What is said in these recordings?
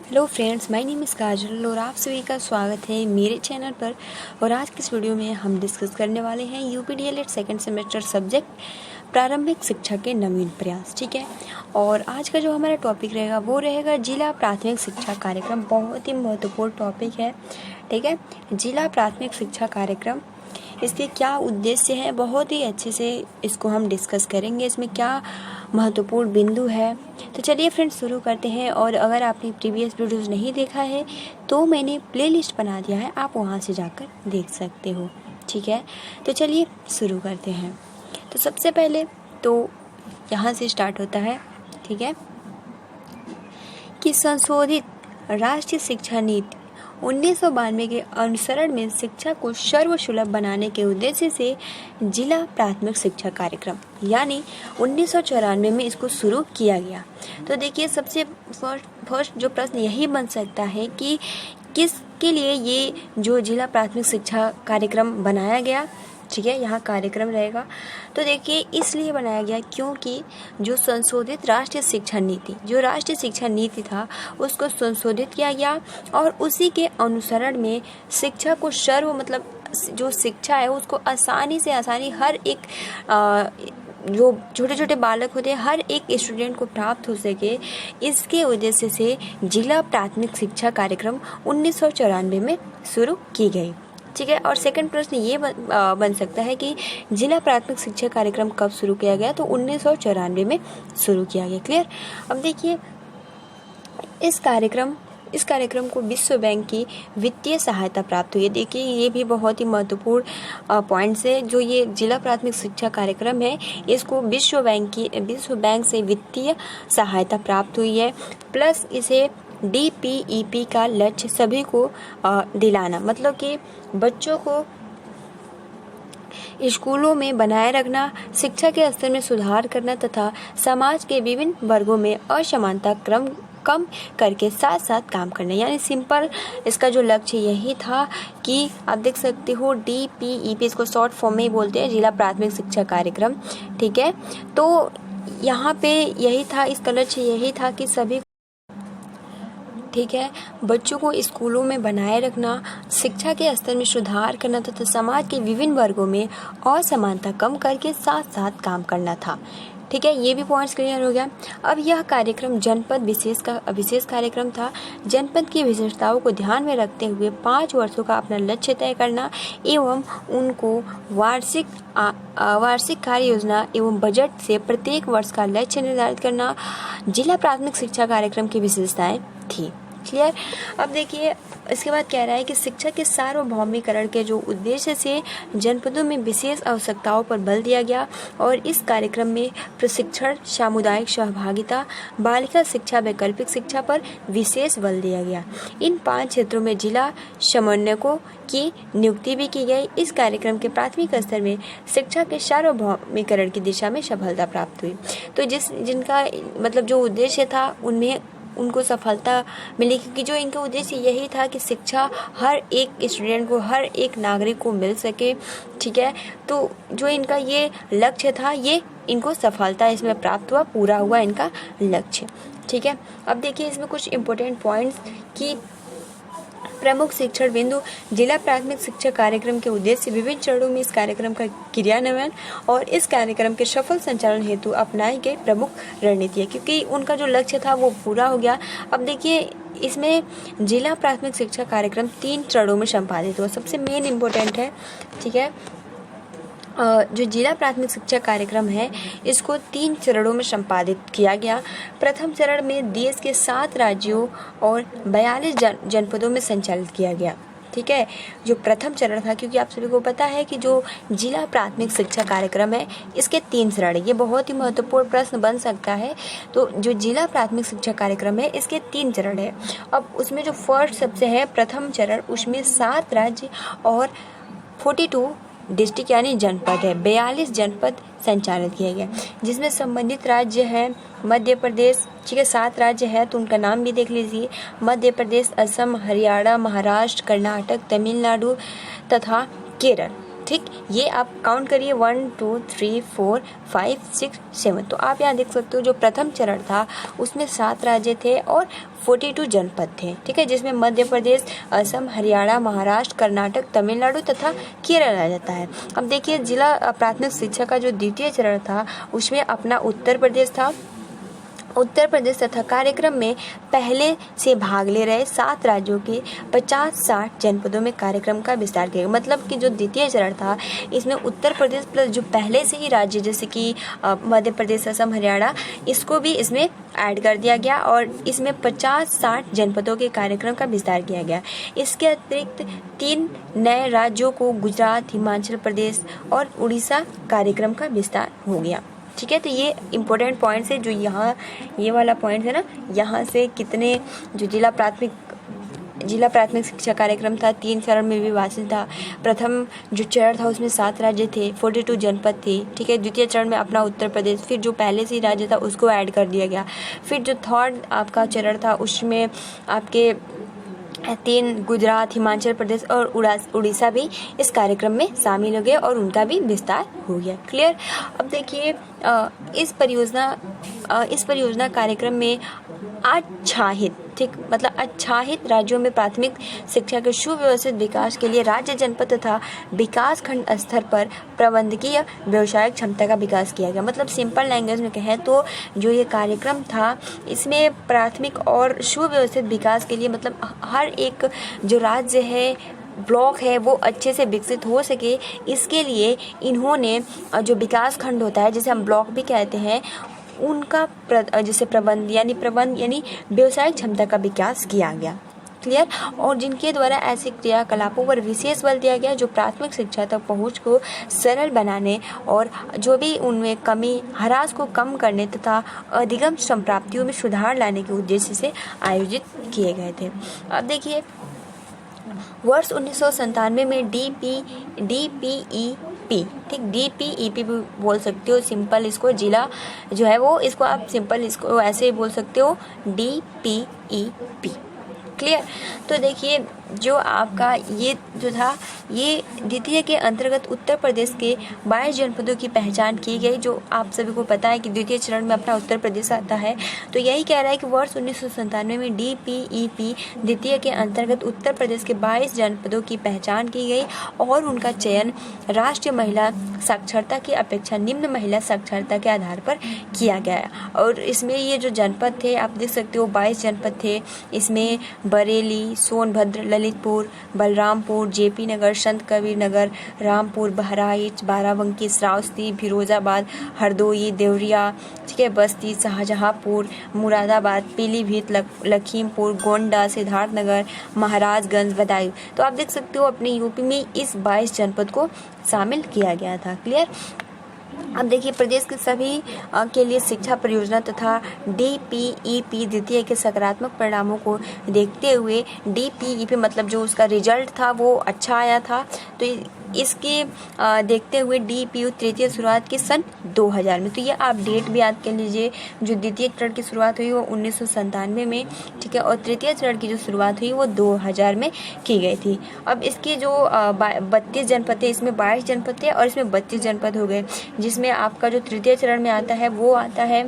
Hello friends, my name is Kajal और आप सभी का स्वागत है मेरे चैनल पर। और आज की इस वीडियो में हम डिस्कस करने वाले हैं यूपीडीएलएड सेकंड सेमेस्टर सब्जेक्ट प्रारंभिक शिक्षा के नवीन प्रयास। ठीक है, और आज का जो हमारा टॉपिक रहेगा वो रहेगा जिला प्राथमिक शिक्षा कार्यक्रम। बहुत ही महत्वपूर्ण टॉपिक है। ठीक है, जिला प्राथमिक शिक्षा कार्यक्रम, इसके क्या उद्देश्य है, बहुत ही अच्छे से इसको हम डिस्कस करेंगे। इसमें क्या महत्वपूर्ण बिंदु है। तो चलिए फ्रेंड्स शुरू करते हैं। और अगर आपने प्रीवियस वीडियोज़ नहीं देखा है तो मैंने प्लेलिस्ट बना दिया है, आप वहां से जाकर देख सकते हो। ठीक है, तो चलिए शुरू करते हैं। तो सबसे पहले तो यहाँ से स्टार्ट होता है। ठीक है, कि संशोधित राष्ट्रीय शिक्षा नीति 1992 के अनुसरण में शिक्षा को सर्वसुलभ बनाने के उद्देश्य से जिला प्राथमिक शिक्षा कार्यक्रम यानी 1994 में इसको शुरू किया गया। तो देखिए, सबसे फर्स्ट जो प्रश्न यही बन सकता है कि किसके लिए ये जो जिला प्राथमिक शिक्षा कार्यक्रम बनाया गया। ठीक है, यहाँ कार्यक्रम रहेगा। तो देखिए, इसलिए बनाया गया क्योंकि जो संशोधित राष्ट्रीय शिक्षा नीति, जो राष्ट्रीय शिक्षा नीति था उसको संशोधित किया गया और उसी के अनुसरण में शिक्षा को जो शिक्षा है उसको आसानी हर एक जो छोटे छोटे बालक होते हैं हर एक स्टूडेंट को प्राप्त हो सके, इसके उद्देश्य से जिला प्राथमिक शिक्षा कार्यक्रम 1994 में शुरू की गई। ठीक है, और सेकंड प्रश्न ये बन सकता है कि जिला प्राथमिक शिक्षा कार्यक्रम कब शुरू किया गया। तो 1994 में शुरू किया गया। क्लियर। अब देखिए, इस कार्यक्रम को विश्व बैंक की वित्तीय सहायता प्राप्त हुई है। देखिए, ये भी बहुत ही महत्वपूर्ण पॉइंट्स है। जो ये जिला प्राथमिक शिक्षा कार्यक्रम है इसको विश्व बैंक से वित्तीय सहायता प्राप्त हुई है। प्लस इसे DPEP का लक्ष्य सभी को दिलाना, मतलब कि बच्चों को स्कूलों में बनाए रखना, शिक्षा के स्तर में सुधार करना तथा समाज के विभिन्न वर्गों में असमानता कम करके साथ साथ काम करना। यानी सिंपल इसका जो लक्ष्य यही था कि आप देख सकते हो DPEP, इसको शॉर्ट फॉर्म में ही बोलते हैं, जिला प्राथमिक शिक्षा कार्यक्रम। ठीक है, तो यहाँ पे यही था, इसका लक्ष्य यही था कि सभी बच्चों को स्कूलों में बनाए रखना, शिक्षा के स्तर में सुधार करना तथा समाज के विभिन्न वर्गों में असमानता कम करके साथ साथ काम करना था। ठीक है, ये भी पॉइंट्स क्लियर हो गया। अब यह कार्यक्रम जनपद विशेष कार्यक्रम था। जनपद की विशेषताओं को ध्यान में रखते हुए 5 वर्षों का अपना लक्ष्य तय करना एवं उनको वार्षिक कार्य योजना एवं बजट से प्रत्येक वर्ष का लक्ष्य निर्धारित करना जिला प्राथमिक शिक्षा कार्यक्रम की विशेषताएं थी। क्लियर। अब देखिए, इसके बाद कह रहा है कि शिक्षा के सार्वभौमिकरण के जो उद्देश्य से जनपदों में विशेष आवश्यकताओं पर बल दिया गया और इस कार्यक्रम में प्रशिक्षण, सामुदायिक सहभागिता, बालिका शिक्षा, वैकल्पिक शिक्षा पर विशेष बल दिया गया। इन 5 क्षेत्रों में जिला समन्वयकों की नियुक्ति भी की गई। इस कार्यक्रम के प्राथमिक स्तर में शिक्षा के सार्वभौमिकरण की दिशा में सफलता प्राप्त हुई। तो जिनका मतलब जो उद्देश्य था उनमें उनको सफलता मिली, क्योंकि जो इनका उद्देश्य यही था कि शिक्षा हर एक स्टूडेंट को, हर एक नागरिक को मिल सके। ठीक है, तो जो इनका ये लक्ष्य था ये इनको सफलता इसमें प्राप्त हुआ, पूरा हुआ इनका लक्ष्य। ठीक है, अब देखिए इसमें कुछ इम्पोर्टेंट पॉइंट्स कि प्रमुख शिक्षण बिंदु, जिला प्राथमिक शिक्षा कार्यक्रम के उद्देश्य, विभिन्न चरणों में इस कार्यक्रम का क्रियान्वयन और इस कार्यक्रम के सफल संचालन हेतु अपनाई गई प्रमुख रणनीतियाँ, क्योंकि उनका जो लक्ष्य था वो पूरा हो गया। अब देखिए, इसमें जिला प्राथमिक शिक्षा कार्यक्रम 3 चरणों में संपादित हुआ। सबसे मेन इम्पोर्टेंट है। ठीक है, जो जिला प्राथमिक शिक्षा कार्यक्रम है इसको 3 चरणों में संपादित किया गया। प्रथम चरण में देश के 7 राज्यों और 42 जनपदों में संचालित किया गया। ठीक है, जो प्रथम चरण था, क्योंकि आप सभी को पता है कि जो जिला प्राथमिक शिक्षा कार्यक्रम है इसके 3 चरण है। ये बहुत ही महत्वपूर्ण प्रश्न बन सकता है। तो जो जिला प्राथमिक शिक्षा कार्यक्रम है इसके 3 चरण है। अब उसमें जो फर्स्ट सबसे है प्रथम चरण, उसमें 7 राज्य और 42 डिस्ट्रिक्ट यानी जनपद है, 42 जनपद संचालित किए गए, जिसमें संबंधित राज्य है मध्य प्रदेश। ठीक है, 7 राज्य है तो उनका नाम भी देख लीजिए। मध्य प्रदेश, असम, हरियाणा, महाराष्ट्र, कर्नाटक, तमिलनाडु तथा केरल। ठीक, ये आप काउंट करिए 1 2 3 4 5 6 7। तो आप यहाँ देख सकते हो जो प्रथम चरण था उसमें 7 राज्य थे और 42 जनपद थे, ठीक है, जिसमें मध्य प्रदेश, असम, हरियाणा, महाराष्ट्र, कर्नाटक, तमिलनाडु तथा केरल आ जाता है। अब देखिए जिला प्राथमिक शिक्षा का जो द्वितीय चरण था उसमें अपना उत्तर प्रदेश था। उत्तर प्रदेश तथा कार्यक्रम में पहले से भाग ले रहे 7 राज्यों के 50-60 जनपदों में कार्यक्रम का विस्तार किया गया। मतलब कि जो द्वितीय चरण था इसमें उत्तर प्रदेश प्लस जो पहले से ही राज्य जैसे कि मध्य प्रदेश, असम, हरियाणा, इसको भी इसमें ऐड कर दिया गया और इसमें 50-60 जनपदों के कार्यक्रम का विस्तार किया गया। इसके अतिरिक्त 3 नए राज्यों को गुजरात, हिमाचल प्रदेश और उड़ीसा कार्यक्रम का विस्तार हो गया। ठीक है, तो ये इम्पोर्टेंट पॉइंट्स है जो यहाँ ये वाला पॉइंट है ना, यहाँ से कितने जो जिला प्राथमिक शिक्षा कार्यक्रम था 3 चरण में विभाजित था। प्रथम जो चरण था उसमें 7 राज्य थे, 42 जनपद थे, ठीक है। द्वितीय चरण में अपना उत्तर प्रदेश, फिर जो पहले से ही राज्य था उसको ऐड कर दिया गया। फिर जो थर्ड आपका चरण था उसमें आपके 3 गुजरात, हिमाचल प्रदेश और उड़ीसा भी इस कार्यक्रम में शामिल हो गए और उनका भी विस्तार हो गया। क्लियर। अब देखिए इस परियोजना कार्यक्रम में आच्छादित, ठीक, मतलब आच्छादित राज्यों में प्राथमिक शिक्षा के सुव्यवस्थित विकास के लिए राज्य, जनपद तथा विकास खंड स्तर पर प्रबंधकीय व्यवसायिक क्षमता का विकास किया गया। मतलब सिंपल लैंग्वेज में कहें तो जो ये कार्यक्रम था इसमें प्राथमिक और सुव्यवस्थित विकास के लिए मतलब हर एक जो राज्य है, ब्लॉक है, वो अच्छे से विकसित हो सके, इसके लिए इन्होंने जो विकास खंड होता है जिसे हम ब्लॉक भी कहते हैं उनका जैसे प्रबंध यानी व्यवसायिक क्षमता का विकास किया गया। क्लियर। और जिनके द्वारा ऐसे क्रियाकलापों पर विशेष बल दिया गया जो प्राथमिक शिक्षा तक पहुंच को सरल बनाने और जो भी उनमें कमी ह्रास को कम करने तथा अधिगम संप्राप्तियों में सुधार लाने के उद्देश्य से आयोजित किए गए थे। अब देखिए वर्ष 1997 में DPEP, ठीक, DPEP भी बोल सकते हो सिंपल, इसको जिला जो है वो इसको आप सिंपल इसको ऐसे ही बोल सकते हो DPEP। क्लियर। तो देखिए जो आपका ये जो था ये द्वितीय के अंतर्गत उत्तर प्रदेश के 22 जनपदों की पहचान की गई। जो आप सभी को पता है कि द्वितीय चरण में अपना उत्तर प्रदेश आता है। तो यही कह रहा है कि वर्ष 1997 में DPEP द्वितीय के अंतर्गत उत्तर प्रदेश के 22 जनपदों की पहचान की गई और उनका चयन राष्ट्रीय महिला साक्षरता की अपेक्षा निम्न महिला साक्षरता के आधार पर किया गया। और इसमें ये जो जनपद थे आप देख सकते हो 22 जनपद थे। इसमें बरेली, सोनभद्र, ललितपुर, बलरामपुर, JP नगर, संत कबीर नगर, रामपुर, बहराइच, बाराबंकी, श्रावस्ती, फिरोजाबाद, हरदोई, देवरिया, ठीक है, बस्ती, शाहजहांपुर, मुरादाबाद, पीलीभीत, लखीमपुर, गोंडा, सिद्धार्थनगर, महाराजगंज, बदायूं। तो आप देख सकते हो अपने यूपी में इस 22 जनपद को शामिल किया गया था। क्लियर। अब देखिए प्रदेश के सभी के लिए शिक्षा परियोजना तथा DPEP द्वितीय के सकारात्मक परिणामों को देखते हुए DPEP मतलब जो उसका रिजल्ट था वो अच्छा आया था। तो इसके देखते हुए DPU तृतीय शुरुआत की सन 2000 में। तो ये आप डेट भी याद कर लीजिए। जो द्वितीय चरण की शुरुआत हुई वो 1997 में, ठीक है, और तृतीय चरण की जो शुरुआत हुई वो 2000 में की गई थी। अब इसके जो 32 जनपद थे इसमें 22 जनपद थे और इसमें 32 जनपद हो गए। जिसमें आपका जो तृतीय चरण में आता है वो आता है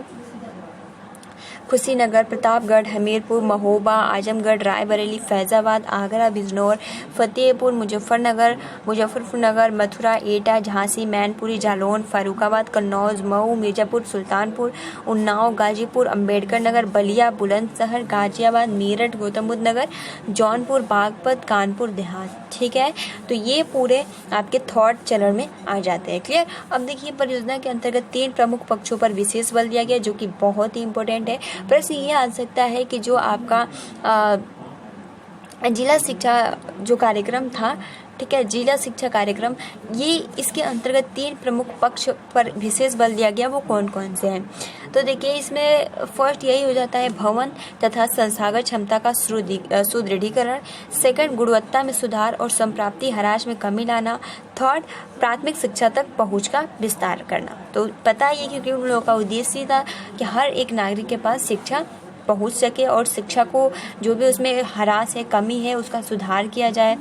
कुशीनगर, प्रतापगढ़, हमीरपुर, महोबा, आजमगढ़, रायबरेली, फैजाबाद, आगरा, बिजनौर, फतेहपुर, मुजफ्फरपुर नगर, मथुरा, एटा, झांसी, मैनपुरी, जालौन, फारुखाबाद, कन्नौज, मऊ, मिर्जापुर, सुल्तानपुर, उन्नाव, गाजीपुर, अंबेडकर नगर, बलिया, बुलंदशहर, गाजियाबाद, मेरठ, गौतम बुद्ध नगर, जौनपुर, बागपत, कानपुर देहात। ठीक है, तो ये पूरे आपके थर्ड चरण में आ जाते हैं। क्लियर। अब देखिए परियोजना के अंतर्गत 3 प्रमुख पक्षों पर विशेष बल दिया गया जो कि बहुत ही इंपॉर्टेंट है। प्रश्न ये आ सकता है कि जो आपका जिला शिक्षा जो कार्यक्रम था, ठीक है, जिला शिक्षा कार्यक्रम, ये इसके अंतर्गत 3 प्रमुख पक्ष पर विशेष बल दिया गया। वो कौन कौन से हैं? तो देखिए इसमें फर्स्ट यही हो जाता है भवन तथा संस्थागत क्षमता का सुदृढ़ीकरण। सेकंड गुणवत्ता में सुधार और संप्राप्ति ह्रास में कमी लाना। थर्ड प्राथमिक शिक्षा तक पहुंच का विस्तार करना। तो पता ही है क्योंकि उन लोगों का उद्देश्य था कि हर एक नागरिक के पास शिक्षा पहुंच सके और शिक्षा को जो भी उसमें ह्रास है, कमी है, उसका सुधार किया जाए।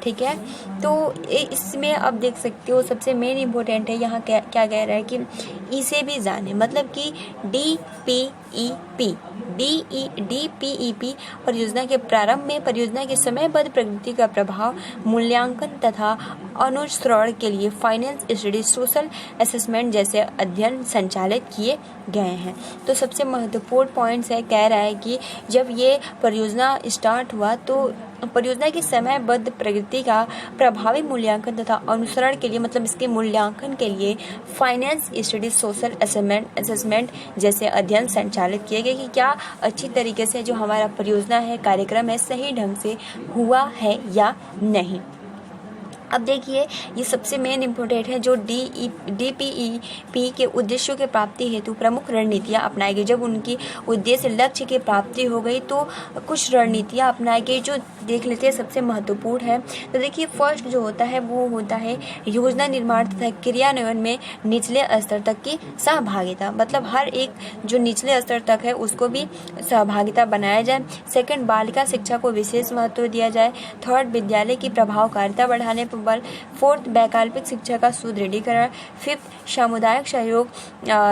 ठीक है। तो इसमें आप देख सकते हो सबसे मेन इम्पोर्टेंट है यहाँ क्या क्या कह रहा है कि इसे भी जाने, मतलब कि DPEP परियोजना के प्रारंभ में परियोजना के समयबद्ध प्रगति का प्रभाव मूल्यांकन तथा अनुश्रवण के लिए फाइनेंस स्टडी, सोशल असेसमेंट जैसे अध्ययन संचालित किए गए हैं। तो सबसे महत्वपूर्ण पॉइंट्स है, कह रहा है कि जब ये परियोजना स्टार्ट हुआ तो परियोजना की समयबद्ध प्रगति का प्रभावी मूल्यांकन तथा अनुसरण के लिए, मतलब इसके मूल्यांकन के लिए फाइनेंस स्टडी, सोशल असेसमेंट जैसे अध्ययन संचालित किए गए कि क्या अच्छी तरीके से जो हमारा परियोजना है, कार्यक्रम है, सही ढंग से हुआ है या नहीं। अब देखिए ये सबसे मेन इम्पोर्टेंट है, जो DPEP के उद्देश्यों के प्राप्ति हेतु प्रमुख रणनीतियाँ अपनाई गई। जब उनकी उद्देश्य लक्ष्य की प्राप्ति हो गई तो कुछ रणनीतियाँ अपनाई गई, जो देख लेते हैं सबसे महत्वपूर्ण है। तो देखिए फर्स्ट जो होता है वो होता है योजना निर्माण तथा क्रियान्वयन में निचले स्तर तक की सहभागिता, मतलब हर एक जो निचले स्तर तक है उसको भी सहभागिता बनाया जाए। सेकंड, बालिका शिक्षा को विशेष महत्व दिया जाए। थर्ड, विद्यालय की प्रभावकारिता बढ़ाने पर बल। फोर्थ, वैकल्पिक शिक्षा का सुदृढ़ीकरण। फिफ्थ, सामुदायिक सहयोग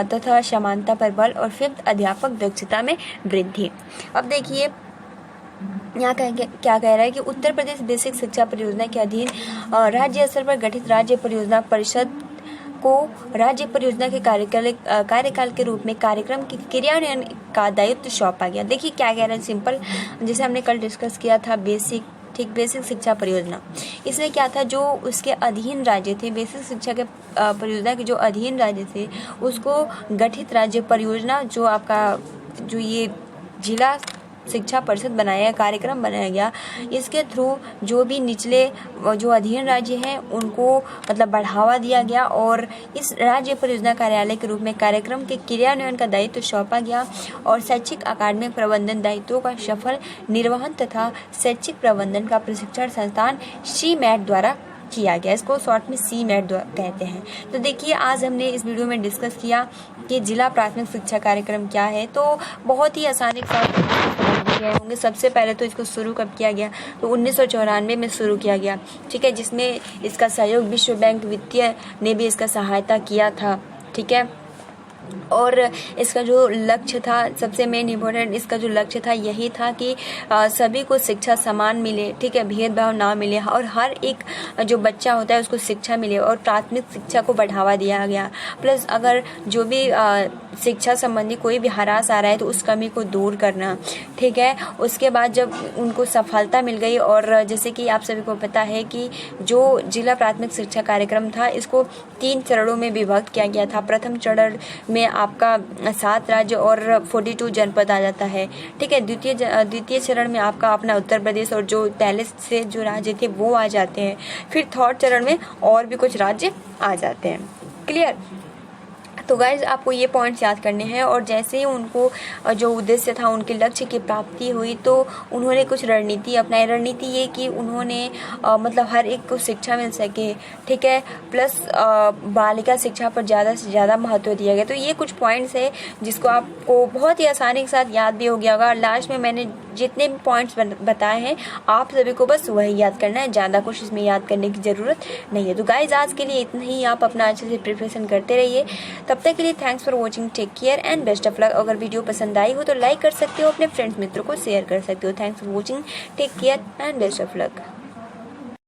तथा समानता पर बल। और फिफ्थ, अध्यापक दक्षता में वृद्धि। अब देखिए यहाँ क्या कह रहा है कि उत्तर प्रदेश बेसिक शिक्षा परियोजना के अधीन राज्य स्तर पर गठित राज्य परियोजना परिषद को राज्य परियोजना के कार्यकाल के रूप में कार्यक्रम के क्रियान्वयन का दायित्व सौंपा गया। देखिए क्या कह रहा है, सिंपल, जैसे हमने कल डिस्कस किया था बेसिक शिक्षा परियोजना, इसमें क्या था, जो उसके अधीन राज्य थे, बेसिक शिक्षा के परियोजना के जो अधीन राज्य थे उसको गठित राज्य परियोजना, जो आपका जो ये जिला शिक्षा परिषद बनाया, कार्यक्रम बनाया गया, इसके थ्रू जो भी निचले जो अधीन राज्य हैं उनको मतलब बढ़ावा दिया गया और इस राज्य परियोजना कार्यालय के रूप में कार्यक्रम के क्रियान्वयन का दायित्व सौंपा गया और शैक्षिक अकादमिक प्रबंधन दायित्वों का सफल निर्वहन तथा शैक्षिक प्रबंधन का प्रशिक्षण संस्थान CMAT द्वारा किया गया। इसको शॉर्ट में CMAT कहते हैं। तो देखिए आज हमने इस वीडियो में डिस्कस किया कि जिला प्राथमिक शिक्षा कार्यक्रम क्या है। तो बहुत ही आसानी के साथ गए होंगे। सबसे पहले तो इसको शुरू कब किया गया, तो 1994 में शुरू किया गया, ठीक है, जिसमें इसका सहयोग विश्व बैंक वित्तीय ने भी इसका सहायता किया था, ठीक है। और इसका जो लक्ष्य था, सबसे मेन इम्पोर्टेंट इसका जो लक्ष्य था यही था कि सभी को शिक्षा समान मिले, ठीक है, भेदभाव ना मिले और हर एक जो बच्चा होता है उसको शिक्षा मिले और प्राथमिक शिक्षा को बढ़ावा दिया गया। प्लस अगर जो भी शिक्षा संबंधी कोई भी हरास आ रहा है तो उस कमी को दूर करना, ठीक है। उसके बाद जब उनको सफलता मिल गई और जैसे कि आप सभी को पता है कि जो जिला प्राथमिक शिक्षा कार्यक्रम था इसको 3 चरणों में विभक्त किया गया था। प्रथम चरण में आपका 7 राज्य और 42 जनपद आ जाता है, ठीक है। द्वितीय चरण में आपका अपना उत्तर प्रदेश और जो पहले से जो राज्य थे वो आ जाते हैं। फिर थर्ड चरण में और भी कुछ राज्य आ जाते हैं। क्लियर? तो गाइज आपको ये पॉइंट्स याद करने हैं और जैसे ही उनको जो उद्देश्य था, उनके लक्ष्य की प्राप्ति हुई तो उन्होंने कुछ रणनीति अपनाई। रणनीति ये कि उन्होंने मतलब हर एक को शिक्षा मिल सके, ठीक है, प्लस बालिका शिक्षा पर ज़्यादा से ज़्यादा महत्व दिया गया। तो ये कुछ पॉइंट्स है जिसको आपको बहुत ही आसानी के साथ याद भी हो गया होगा। लास्ट में मैंने जितने भी पॉइंट्स बताए हैं आप सभी को बस वही याद करना है, ज़्यादा कुछ इसमें याद करने की ज़रूरत नहीं है। तो गाइज आज के लिए इतना ही। आप अपना अच्छे से प्रिपरेशन करते रहिए। तब तक के लिए thanks for watching, take care and best of luck. अगर वीडियो पसंद आई हो तो लाइक कर सकते हो, अपने फ्रेंड्स मित्रों को शेयर कर सकते हो। Thanks for watching, take care and best of luck.